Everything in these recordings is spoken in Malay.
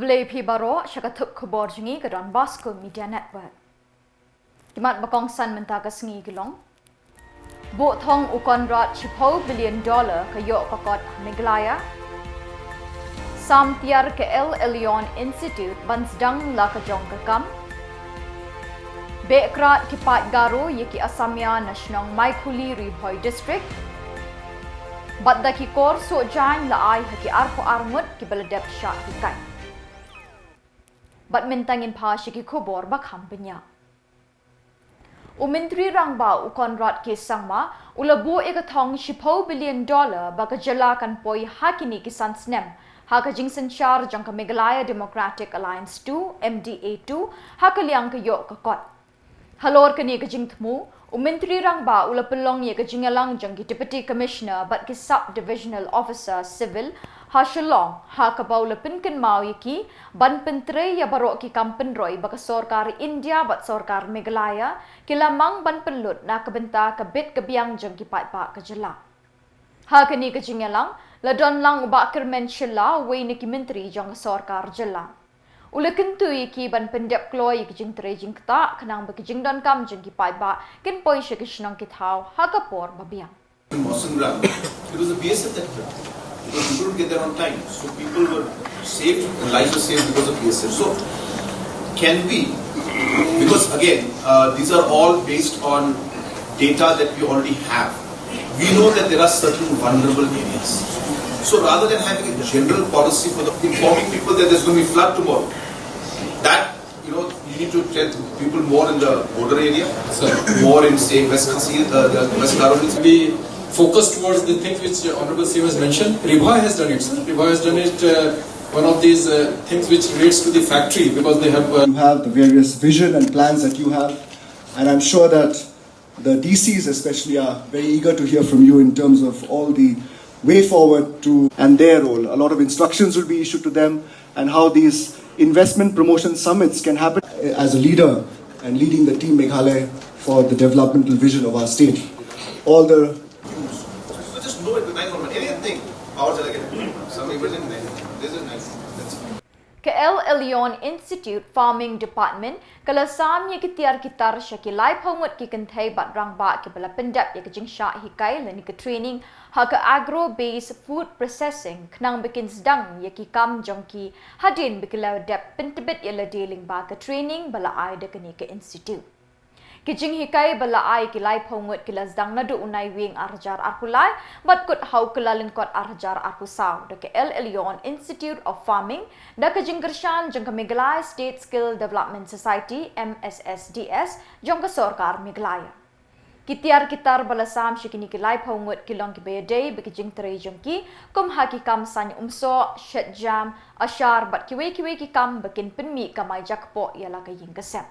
Khublei pi baro shakatuk Khuborjylla ke Bosco Media Network. Kimat bakong san menta ka sngi gilong. Bo thong ukon rat $10 billion ka yo kakot Meghalaya. Sam tiar ke El Elyon Institute bansdang la ka jong kakam. Bekrat ki Peit garo yeki Asamya na Shillong Maikuli Ribhoy District. Badda ki kor so jain la ay haki arko armut ki baladep sha hikai. But mintangin pa shiki Khubor bakham benya. Umintri rangba ukon rat ke sangma ulabo ekathong $10 billion baka Jylla kan poi hakini kisan snem haka jingsen char jangka Meghalaya Democratic Alliance 2 MDA2 haka liang ka yo kakot. Halor kani ka jingtmu umintri rangba ulapelong ye ka jingalang jangki Deputy Commissioner but ki Sub-Divisional Officer Civil ha Shillong ha kabaula pinken mau yaki ban pentre ya barok ki kampen roy baka sorkar India bat sorkar Meghalaya kilamang ban pelut na kabenta ka bit kabiang jang ki Peit pa ka Jylla ha kani ka jingalang la don lang ba kermen Shilla we ni ki menteri jang sorkar Jylla ulaken tu yaki ban pendep kloy ki jing tre jing ta kanang ba ki jing don kam jang ki Peit ba ken poi she ki shnong ki thau ha ka por babiang it was a BSF that because people would get there on time. So people were saved, and lives were saved because of BSF. So can we, because again, these are all based on data that we already have. We know that there are certain vulnerable areas. So rather than having a general policy for informing people that there's going to be flood tomorrow, that, you need to tell people more in the border area, more in, say, West Khasi, West Karoli. We focus towards the things which Honorable CM has mentioned. Ribha has done it, sir. Ribha has done it, one of these things which relates to the factory because they have... You have the various vision and plans that you have, and I'm sure that the DCs especially are very eager to hear from you in terms of all the way forward to and their role. A lot of instructions will be issued to them and how these investment promotion summits can happen as a leader and leading the team Meghalaya for the developmental vision of our state. All the just know it with anything. Powers are again. Some emerging this is nice. Ke El Elyon Institute Farming Department kala sam ye kitiar kitar shaki lai phomut ki kanthai bat rang ba ke bala pendap ye jing sha hikai lani ke training ha ka agro based food processing knang bekins dang ye ki kam jongki hadin bikla dep pentibit ye la dealing ba ka training bala ai de kani ke institute Kijing hikai bala ai kilai phongut kilas dang na du unai wing arjar arkulai bat kut hau kilalin kot arjar arkusau de ke El Elyon Institute of Farming da ke jinggershan jang ke Meghalaya State Skill Development Society MSSDS jang ke sorkar Meghalaya Kitiar kitar bala sam shikini kilai phongut kilong ki beyadei be jing tere jang ki kum haki kam san umso shet jam ashar bat kiwe ki kam bekin penmi kamai jakpo yala ke ying kesem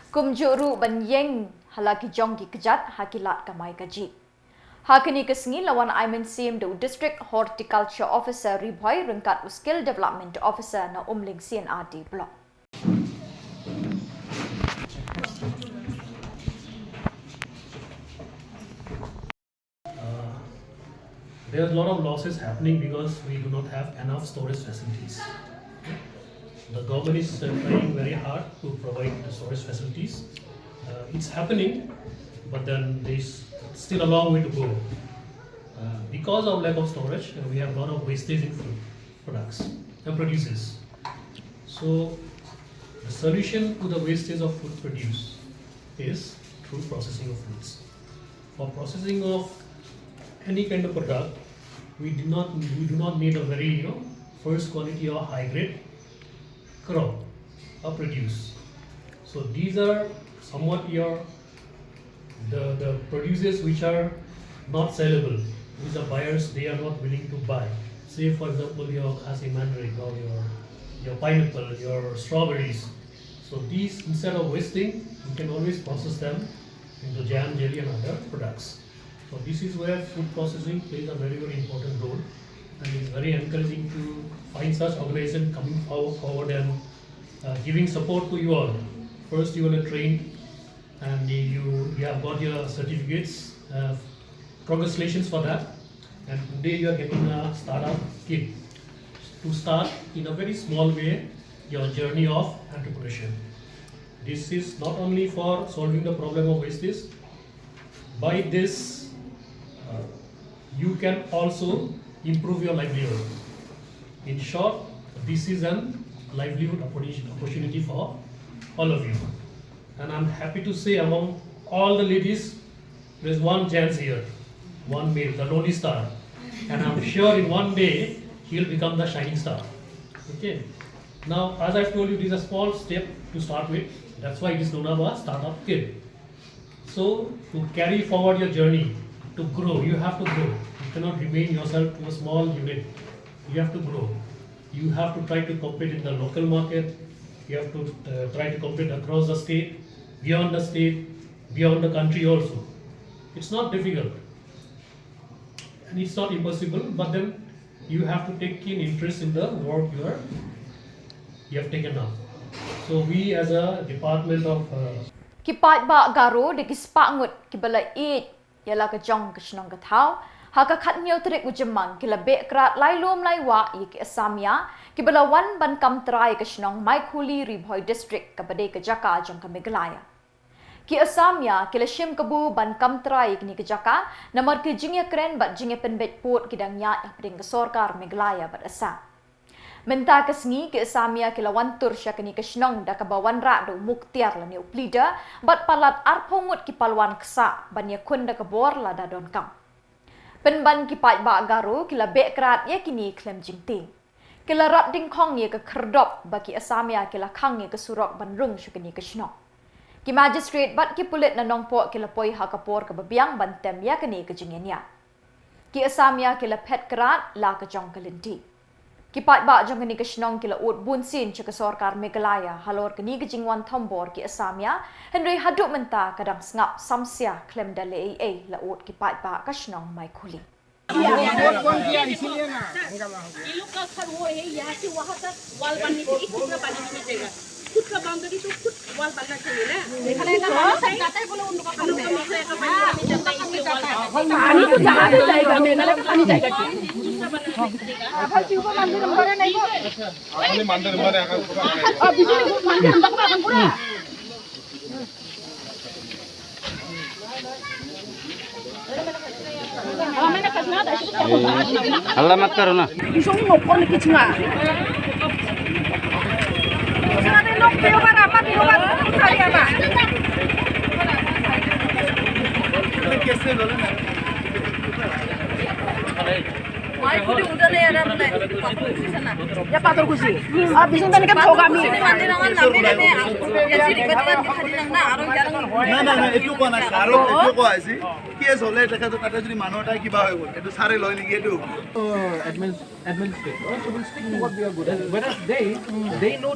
Kum juru ban yeng halaki jong ki kejat hakilat kamai kaji. Hakini kesngi lawan Aiman Sim do District Horticulture Officer Ribhoy rengkat Skill Development Officer na umling CNRD block. There are a lot of losses happening because we do not have enough storage facilities. The government is trying very hard to provide the storage facilities. It's happening, but then there's still a long way to go. Because of lack of storage, we have a lot of wastage in food products and produces. So the solution to the wastage of food produce is through processing of foods. For processing of any kind of product, we do not need a very first quality or high grade crop or produce. So these are somewhat the produces which are not sellable. These are buyers, they are not willing to buy. Say for example your khasi mandarin or your pineapple, your strawberries. So these instead of wasting, you can always process them into jam, jelly and other products. So this is where food processing plays a very important role. And it's very encouraging to find such organization coming forward and giving support to you all. First you will train and you have got your certificates. Congratulations for that. And today you are getting a startup kit to start in a very small way your journey of entrepreneurship. This is not only for solving the problem of wastage. By this, you can also improve your livelihood. In short, this is a livelihood opportunity for all of you. And I'm happy to say among all the ladies, there's one gents here, one male, the lonely star. And I'm sure in one day, he'll become the shining star. Okay. Now, as I've told you, it is a small step to start with. That's why it is known as a startup kid. So, to carry forward your journey, to grow, you have to grow. You cannot remain yourself to a small unit. You have to grow. You have to try to compete in the local market. You have to try to compete across the state, beyond the country also. It's not difficult. And it's not impossible, but then you have to take keen interest in the work you have taken up. So we as a department of Ki Peit ba garo de ki spangut ki bala it yala ka jong ka shnong ka thau ha ka khat nyo trik u JYMMANG ki la be krat lai lom lai wa yi ki asamya ki bala wan ban kam trai ka shnong mai khuli ribhoi district ka bade ka jaka jong ka Meghalaya ki asamya ki la shim kabu ban kam trai ni ka jaka namar ki jingya kren bat jingya penbet pot ki dang ya pring ka sarkar Meghalaya bat asa Menta kasngi ke Samia ke lawan tur sya kini kesnong da kabawan ra do muktiar la ni uplida bat palat arpongut ki palwan ksa ban ya kun da Khubor la da don kam. Penban ki Peit ba garo ki la be krat ya kini klem jingting. Ki la rat ding khong ye ke kerdop baki Samia ki la khang ye ke surok ban rung sya kini kesnong. Ki magistrate bat ki pulit na nongpo ki la poi ha kapor ka babiang ban tem ya kini ke jingenya. Ki Samia ki la pet krat la ka jong kalinti. Ki Peit ba jong kini kesnong ki la ut bunsin cha ka sarkar Meghalaya halor kini kejingwan thombor ki Asamya Henry haduk menta kadang sngap samsia klem da le la ut ki Peit ba kesnong mai khuli Allah mat karo na. Isong nopon ni kitsinga. Sana nok pio para apa pio para sari apa. Mai kudi udah nih ada nih. Ya patur kusi. Abis itu kan kami. Nanti nangan nabi deh. Ya sih dikatakan hari nangna arong jarang. না একটু কোৱা নাই আৰু একটু কোৱা আছে কি চলে দেখা তো তাতে যদি মানুহ এটা কিবা হৈ গ'ল এইটো সাৰে লয় নেকি এইটো administrator so will stick to what we are good at. Whereas they know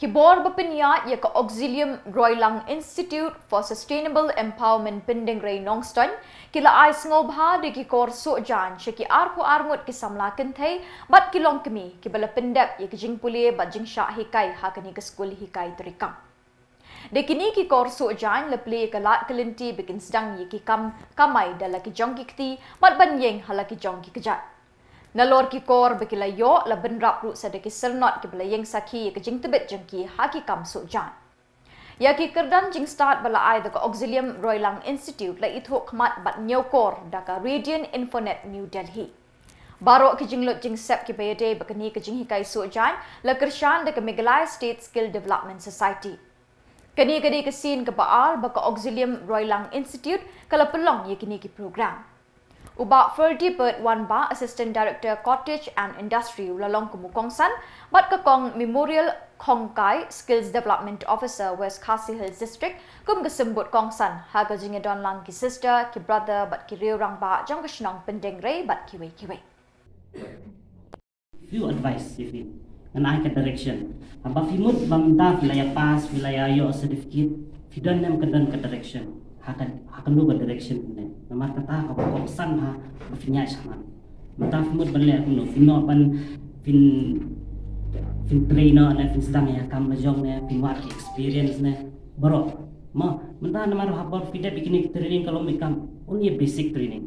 Khubor bapinya ya ka Auxilium Roylang Institute for Sustainable Empowerment Pinding Ray Nongston kila ai ngobha de ki kor so jan sheki arko arngot ki samla kenthai bat kilong kemi ki bala pendap ya ki jing pule bat jing sha hikai ha kani ka school hikai trikam de kini ki kor so jan le play ka lat kelinti bikin sedang ye ki kamai dala ki jong ki kti bat ban yeng hala ki jong ki kejat Nalor ki kor bekila yo la benrap ru sadaki sernot ki bela yeng saki ke jing tebet jengki haki kam so jan. Ya ki kerdan jing start bala ai da Auxilium Roylang Institute la ithok khmat bat nyokor da ka Radiant Infonet New Delhi. Baro ki jing lot jing sep ki bayade bakani ki jing hikai so jan la kershan da ka Meghalaya State Skill Development Society. Kani kadi ke sin ke baal ba ka Auxilium Roylang Institute kala pelong ye kini ki program. Uba Ferdi Peit Wan Ba Assistant Director Cottage and Industry Lalong Kumukongsan bat ka kong Memorial Khongkai Skills Development Officer West Khasi Hills District kum kesembut Kongsan ha ka jinge don lang ki sister ki brother bat ki riu rang ba jong ka shnong pendeng rei bat ki wei Few advice if it and I can direction. Aba fimut bamda filaya pass filaya yo certificate fidan nam kadan ka direction. Hakan lu direction ni. Namar kata ka Kongsan ha finya sama. Mata fimut banle kuno fino ban fin trainer na fin stang ya kam jong ne fin work experience ne baro ma menta namar habor fide bikin training kalau mikam only basic training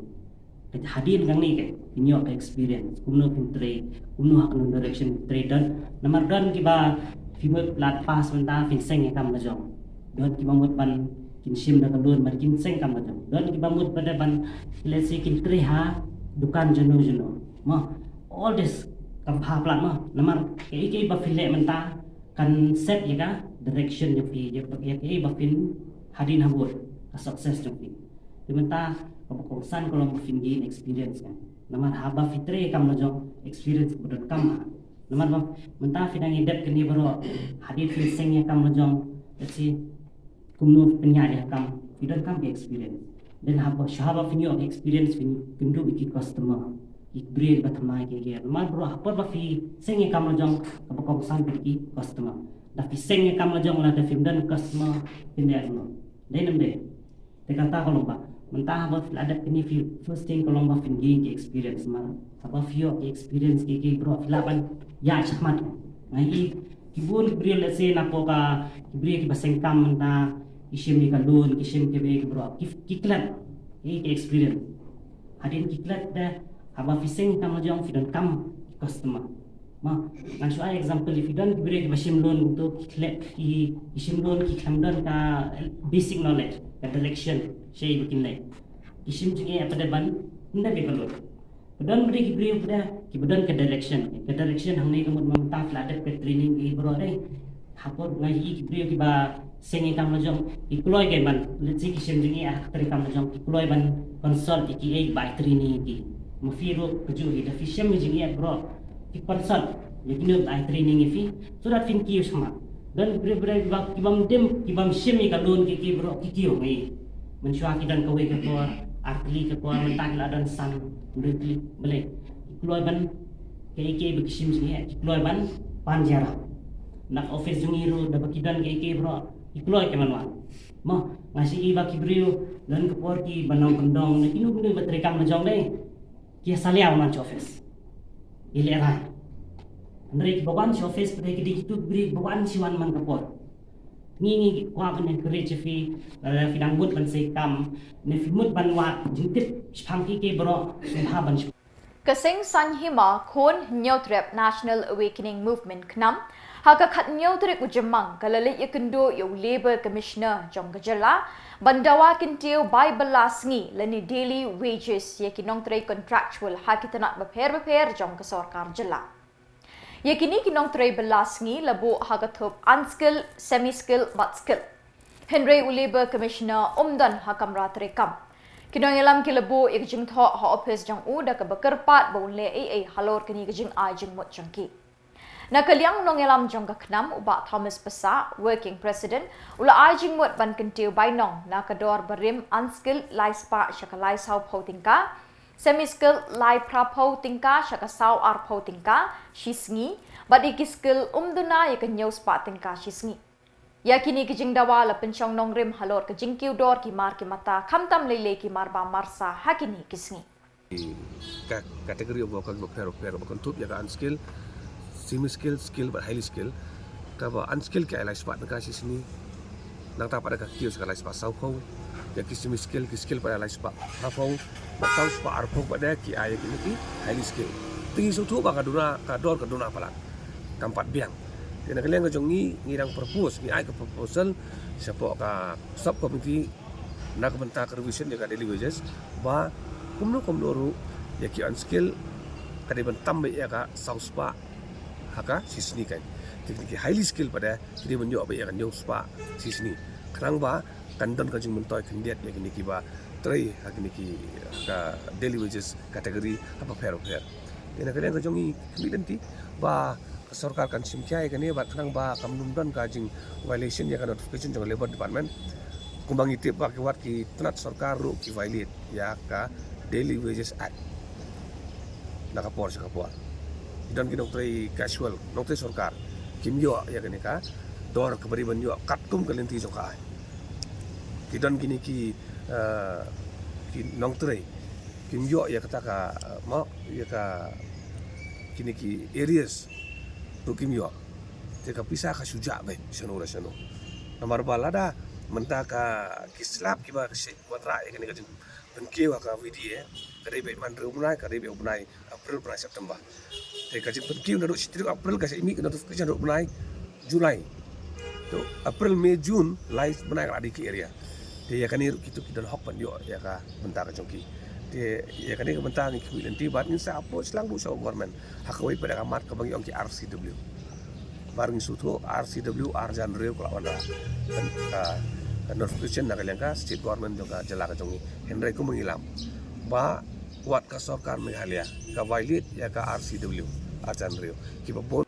hadir kang ni ke nyok experience kumno pintre kumno hakno direction trader namar don ki ba fimut lat pas menta fin seng kam na jong don ki mamut ban kin sim da kalun mar kin seng kam na jong don ki mamut pada ban let's say kin tre ha dukan jono ma all this kam pha plat ma namar ke ba file menta kan set ya ka direction yang fi ya ke ba fin hadin habur success jong fi dimenta kebokongsan kalau mau tinggi experience kan, namar haba fitre kam najong experience bodot kam, namar mentah fidang idap kini baru hadir filseng ya kam najong, jadi kumno penyari kam fidang kam ke experience, dan haba finyo experience fin kundu biki customer, ikbreed batmai ke dia, namar baru haba fi seng ya kam najong kebokongsan biki customer, dah fi seng ya kam najong lah dah fidang customer pindah no, dan namde, tekata kalau pak. Mentah apa ada ini first thing kalau mau fingi experience mal apa view experience ke bro filapan ya chakmat ngai kibun bri let's say napo ka bri ki baseng kam menta isim ni kalun isim ke be bro kiklat ke experience hadin kiklat dah apa fising kam jong fidan kam customer ma kan so example if you don't bri ki basim loan untuk kiklat ki isim loan ki khamdan ka basic knowledge ka direction shay bikin lai isim juga apa depan nda be balot dan beri beri pada ki badan ke direction hang ni kemud mamta fladet ke training ki bro dai hapor ngai ki beri ki ba sengi kam lojong ikloi ke ban let's say isim juga teri kam lojong ikloi ban consult ki ai by training ki mafiro keju hi da fishem juga bro ki consult ya kinu by training fi so that fin ki usma dan beri ba ki bam dem ki bam shimi ka loan ki bro ki ki ngai mensyuaki dan kawai ke keluar artli ke keluar mentah la dan san berikli boleh keluar ban ke bekisim sini keluar ban panjara nak office jungiru dapat kidan ke bro keluar ke manwan mah ngasih iba kibrio dan ke keluar ki banong kendong nak inu benda berterekam najong dai kia salia man office ilera andre ki bawan office pada ki dikitu beri bawan siwan man ke keluar ni wa ban encourage fi fidang but ban sekam ne fimut ban wa jingtip phang ki bro sumha ban Kasing sanhima khon nyautrep National Awakening Movement knam haka khat nyautrep JYMMANG kalalik yakendo yo Labor Commissioner jong Jylla bandawa kintiu by belasngi leni daily wages yakinong tre contractual hakitanat beper jong kesorkar Jylla. Yakini kinong tray belasngi labo hagathop unskill, semi-skill, but skill. Henry Labor Commissioner umdan hakamra trekam. Kinong yalam kilabo ikjing tho ha office jang u da ka bekerpat baule halor kini kejing jing mot jangki. Nakaliang nong yalam jong kaknam uba Thomas Pesa, working president, ula jing mot ban kentiu bainong nakador berim unskill laispa syakalai sau pautingka. Semi-skill lai prapo tingka syaka sau arpo tingka shisngi badiki skill umduna ya kenyau spa tingka shisngi yakini kijing dawa la penchong nongrim halor kijing kiudor ki mar ki mata khamtam lele ki mar ba marsa hakini kisngi kategori obokan bokero bokon tup ya unskill semi-skill skill but highly skill ka ba unskill ka lai spa tingka shisni nang ta pada ka kiu sekala spa sau ko ya ki semi-skill ki skill pada lai spa hafong batau spa arpo pada ki ayat ini highly skill tinggi sutu ba kaduna palang kampat biang kena kalian ngajong ni ngirang propose ni ai ke proposal siapa ka sub committee nak bentak revision dekat daily wages ba kumno ru ya ki unskill kadi bentam be ya ka sau spa haka sisni kan teknik highly skill pada kidi benjo ba ya kan yo spa sisni kerang ba kandon kajing mentoy kendiat ya kini ki ba tray hakini ki ka daily wages kategori apa fair kena kalian kajong ni nanti ba सरकार kan simkiai kan ni bat khang ba kamnumdan ka jing violation ya kan notification jong labor department kumbang itip ba ki wat ki tenat sarkar ru ki violate ya ka daily wages act nakapor dan ki noktrai casual noktrai sarkar kimyo ya kan ka dor ke bari banyo katum kalenti joka ki dan kini ki noktrai kimyo ya kata ka ma ya ka kini ki areas Tukim yo, jika pisah kasuja baik seno. Nomor balada mentaka kislap kiba kesek kuatra ya kini kajing penkiu ka VDA kadai be man rumnai kadai be ubnai April bulan September te ka jing penkiu na do sitir April ka imi na notification do ubnai Julai to April Mei June lai benai ka di area te ya kani kitu kidan hok pan yo ya ka bentar ka jongki te ya kani ka bentar ni ki nanti bat ni sa approach lang bu so government hakoi pada kamat ka bang yong ki RCW barang sutu RCW Arjan Reu kalau ada notification nak lengka state government juga Jylla ka jongi Henry ku mengilam ba wat ka sarkar Meghalaya ka violate ya ka RCW Arjan Reu ki ba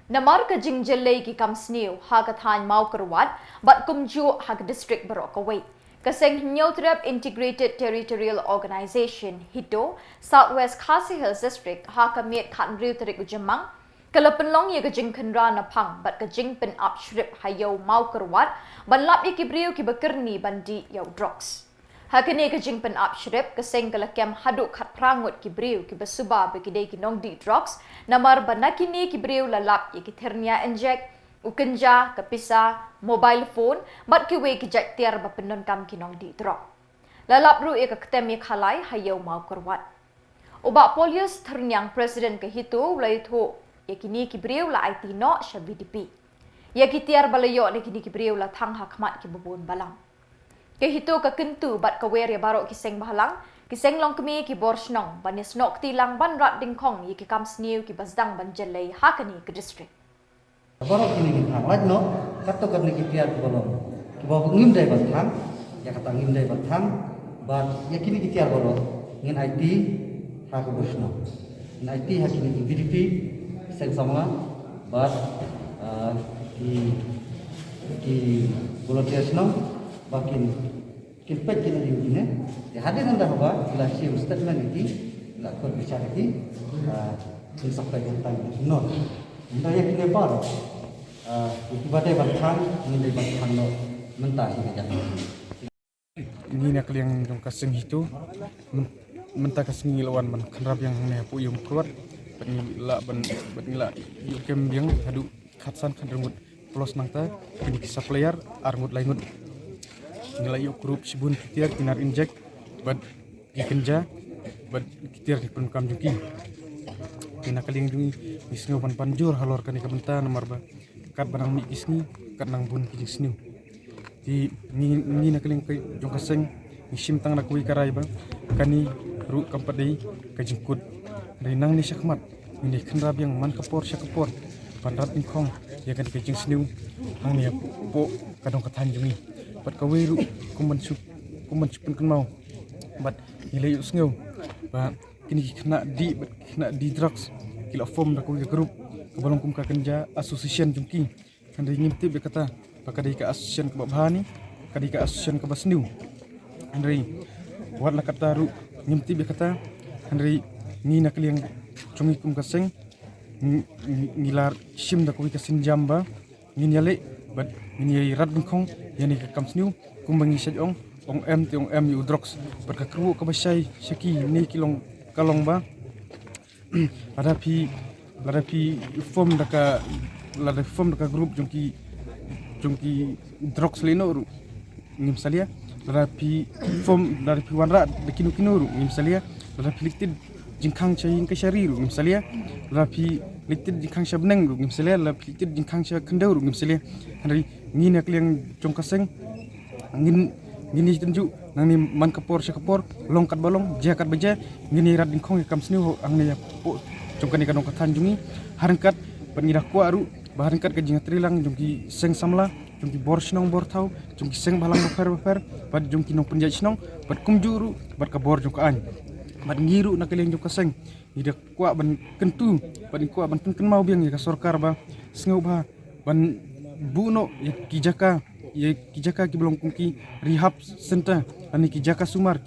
Namar ka jing Jylla ki kam snew ha ka than mau kerwat bat kumju ha ka district barok away kaseng Nyautrep Integrated Territorial Organization HITO Southwest Khasi Hills District ha ka met khan riu tarik JYMMANG kalau penlong ya kejing kendra na pang bat kejing pen up shrip hayau mau kerwat ban lap ya kibriu ki bekerni bandi yau drugs hakene kejing pen up shrip keseng kala kem haduk khat prangut kibriu ki basuba bekidei ki nong di drugs namar banakini kibriu lalap ya ki thernia inject ukenja kapisa mobile phone bat ki we ki jak tiar ba penon kam ki nong di drug lalap ru ya ka ketem ya khalai hayau mau kerwat ubak polius ternyang presiden ke hitu ulai tho yakini kibriu la IT no sha BDP yakitiar balayo ne kini kibriu la thang hakmat ki bubun balang ke hito ka kentu bat ka wer ya barok kiseng bahalang kiseng long kemi ki borsnong banis nok tilang ban rat dingkong yaki kam sniu ki basdang ban Jylla hakani ke district barok kini ki thang laj no kato kan ki tiar ki bolong ki bo ngim dai ban thang ya kata ngim dai ban thang bat yakini ki tiar bolong ngin IT ha ka borsnong ngin IT hakini ki BDP Samla but ki volunteer sno bakin kilpet kina diune ya hadir nanda hoba la shi statement ki la kor bicara ki in sampai tentang no nda ya kine par ibadai batang ni batang no mentah ni kan ni nak yang jong kaseng itu mentah kaseng lawan man kenrab yang ne pu yung keluar penila yukem yang hadu khatsan khandrumut plus nangta kini supplier armut laingut nilai yuk grup sibun kitiar kinar inject bad ikenja bad kitiar di penkam juki kina kaling jungi isngo pan panjur halor kani kabenta nomor ba kat banang mi isni kat nang bun kijing snu di ni nakaling kai jong kaseng misim tang nakui karai ba kani ru kampadei kajingkut dari nang ni syakmat ini kenrab yang man kapor syakapor pandrat ingkong ya kan kejing sniu hang ni po kadong katanjungi pat kaweru kuman supun kan mau bat nilai usngeu ba kini kena di drugs kila form da kuwi group kabalong kum ka kenja association jungki kan dari ngimti be kata pakadai ka association ka bahani kadai ka association ka basniu andrei wat la kata ru ngimti be kata andrei ni nak liang cungi kum kaseng ngilar sim da kuwi kasin jamba nginyale bat nginyai rat bingkong yani ka kamsniu kumbangi sajong ong m yu drugs bat ka kru ka basai seki ni kilong kalong ba ladapi form da ka group jungki drugs leno ru ngim salia ladapi form dari wanra de kinu ru ngim salia ladapi liktid jingkang chayin ka shari ru misalnya lapi liktid jingkang shabneng ru misalnya lapi liktid jingkang sha kendau ru misalnya hari ngin nak liang jongkaseng ngin tunjuk nang ni man kapor syakapor longkat balong jakat beja ngini rat dingkong kam sniu ang ne po jongkani kanong katanjungi harangkat pengidah ku aru baharangkat ka jingat rilang jongki seng samla jongki borsnong bortau jongki seng balang bafer pad jongki nong penjajnong pad kumjuru pad kabor jongkaan bat ngiru nak kalian jok kaseng ida kuat ban kentu ban kuat ban ken mau biang ya sarkar ba sengau ba ban buno ya kijaka ki belum kungki rehab center ani kijaka sumar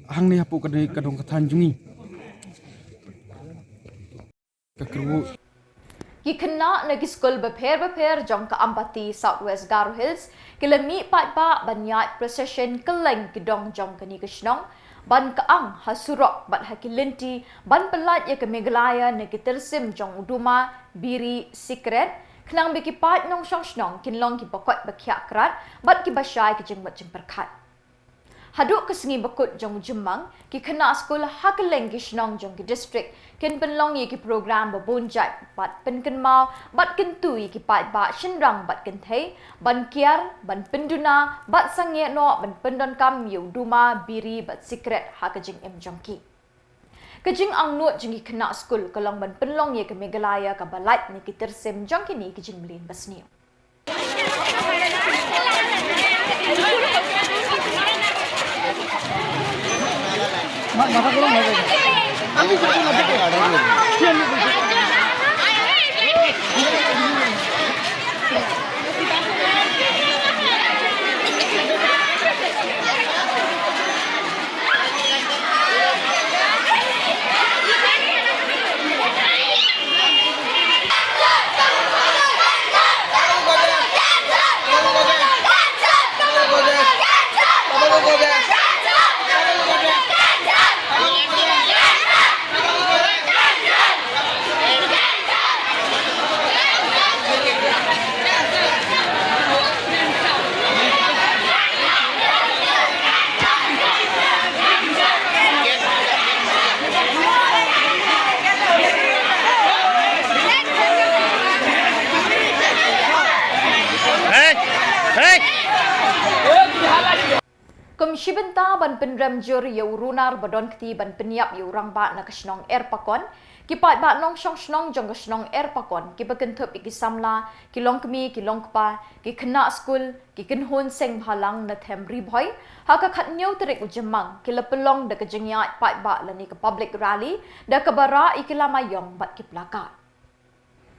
hang ni hapu kadai kadong katanjungi kakru ki kena nagi skul beper jong ka Ambati Southwest Garo Hills kilami pat ba banyat procession keleng kidong jong kani kisnong ban kaang hasurok bat hakilinti ban pelat ya ke Meghalaya nagi tersim jong uduma biri secret kenang biki pat nong song kinlong ki bakot bakyak krat bat ki basai ki jeng bat jeng perkat Haduk kesengi bekut jong JYMMANG ki kena sekolah hakeleng ki Shillong jong ki district ken penlong ye ki program babonjat bat penken mau bat kentu ye ki pat ba shinrang bat kenthei ban kiar ban penduna bat sangye no ban pendon kam yu duma biri bat secret hakajing em jong ki kejing ang nuot jong ki kena skul kolong ban penlong ye ke Meghalaya ka balat ni ki tersem jong ki ni kejing melin basniu Shibenta ban penrem jur yau runar badon kti ban peniap yau rang ba na kasnong air pakon ki pat ba nong shong snong jong kasnong air pakon ki bakentup ki Samla ki long kmi ki long kpa ki kena skul ki kenhon seng bhalang na them riboy ha ka khat nyau terik JYMMANG ki lepelong da kejengya pat ba la ni ka public rally da ka bara ikilamayong bat ki plaka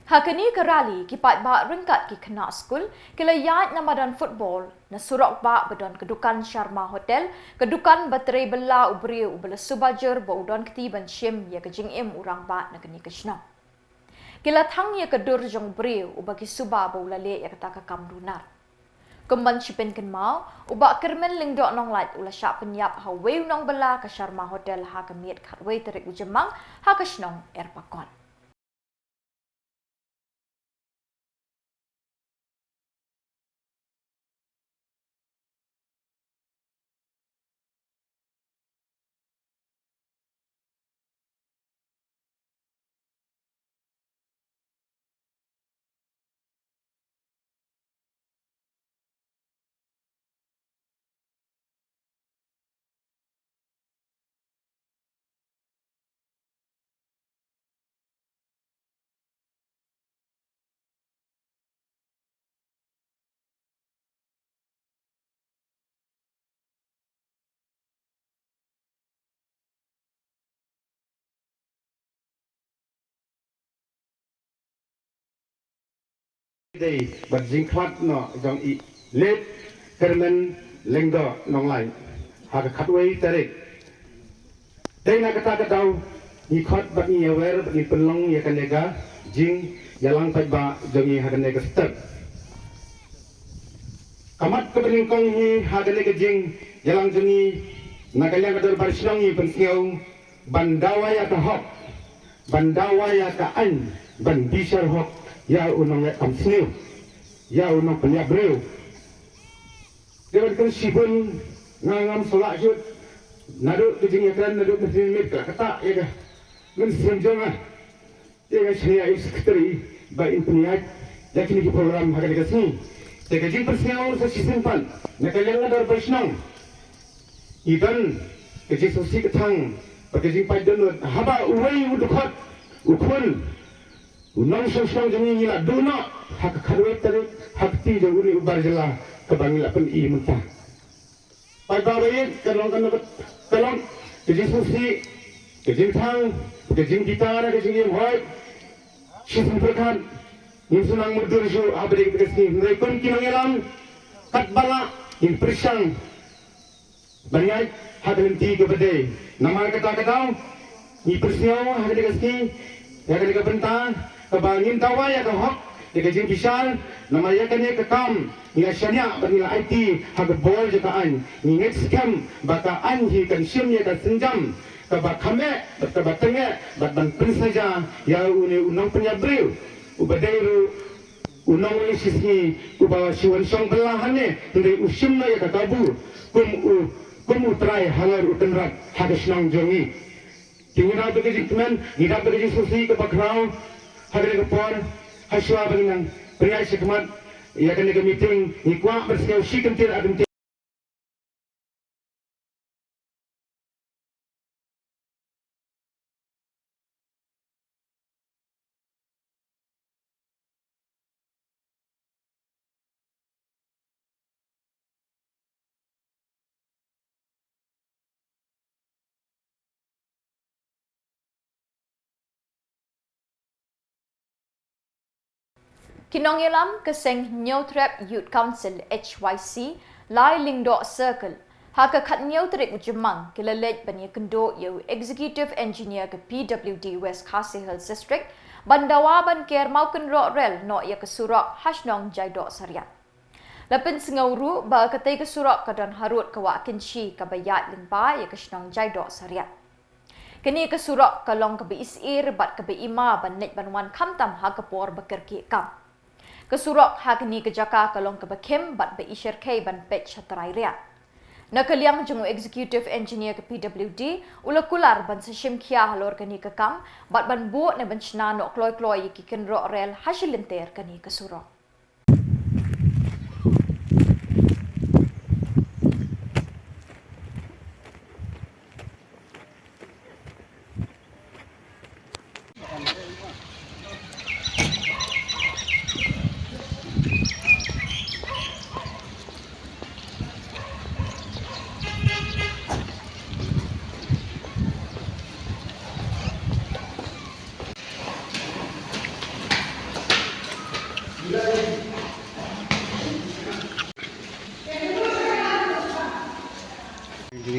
Hakani ke rally ki pat ba ringkat ki kena skul ki layat nama dan football na surok ba bedon kedukan Sharma Hotel kedukan baterai bela ubri ubela subajer ba udon keti ban shim ya kejing em urang ba na keni kesna kila thang ya kedur jong bri ubaki suba ba ulale ya kata ka kam dunar kemban shipen ken mau ubak kermen lingdok nong lat ula syak penyap ha weu nong bela ka Sharma Hotel ha kemiet khatwei terik JYMMANG ha kesnong air pakon Đây bật dính thoát nọ dòng ý lết kermen lengdo nong lai ha ka khatwei tarik đây na kata kadau ni khot bat ni aware bat ni pelong ya kanega jing yalang pai ba jong ni ha kanega step kamat ke peningkong ni ha kanega jing yalang jong ni nakalya kadar barsinong ni pensiau bandawa ya ka hok bandawa ya ka an ban bisar hok ya unang kamsniu ya unang penya breu dewan kan sibun ngangam solak jut nadu kejing yakran nadu mesin mereka kata ya ka men senjong ya ka saya sekretari ba impniat yakin di program haga dikasih ya kejing persiau sa simpan nakalian ngadar baisnong idan kejing sosi ketang kejing paidon haba uwei udukot ukun Unang sosong jeng ni lah dona hak kharwet tarik hak ti jeng uni Khuborjylla kebangila pen I mentah. Pai bawe kalong kalong kejing susi kejing thang kejing gitar kejing yang hoi sisun perkan nim sunang mudur ju abri kesi rekon kinangelang kat bala in persang banyak hak henti kebede nama kata-kata ni persiau hak dikasi ya kali kebentang kebangin tawa ya ke hok ya ke jing pisal nama ya kan ya ke kam ya syanya bernila IT hak bol je kaan ni net scam baka anji kan sim ya kan senjam ke bakame ke batenge bat ban pen saja ya uni unang penyabreu ubadairu unang ni sisi ubawa siwan song belahane ndai usim na ya ke kabur kum kumutrai halar utenrat hagesnang jongi tinggal tu kejik teman ngidap tu kejik susi ke bakrau hadir ke por haswa benang pria sekmat ia kena ke meeting ikwa bersekau si kentir adem Kinong Ilam keseng Nyotrep Youth Council HYC Lai Lingdo Circle haka kat Nyotrek JYMMANG kilalej bani kendo yo Executive Engineer ke PWD West Khasi Hills District bandawa ban ker mau kenro rel no ya kesurok hasnong jaido sariat. Lapin sengauru ba katai kesurok kadan harut kawa kinshi kabayat lingba ya kesnong jaido sariat. Kini kesurok kalong kabe isir bat kabe ima ban net banwan kamtam ha kapor bakirki kam. Kesurok ha kini kejaka kalong kabe kim bat be isir kay ban Peit chatrai ria. Nakaliang jung Executive Engineer ke PWD ulakular ban seshim kia halor kini ke kam bat ban bu ne ban chna no kloy ki kenro rel hasilinter kini kesurok.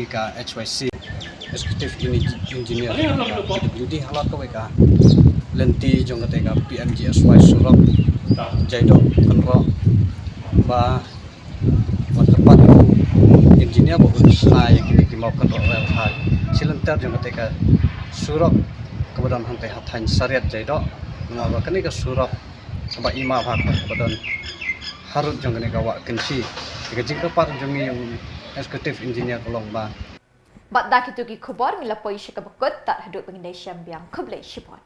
Ka HYC Executive Engineer PWD halat ko ka lenti jong ka PMGSY surok jaido kenro ba tepat engineer bo usna yang kini mau kenro rel hal silentar jong ka surok kemudian hantai hathan syariat jaido ngaba kini ka surok ba ima bhag kemudian harut jong ka wa kensi ka jingka par jong yang Executive Engineer kolong ba. Bat dak itu ki Khubor mila poi shikabakut tak hadut penginday syambiang kublai shipot.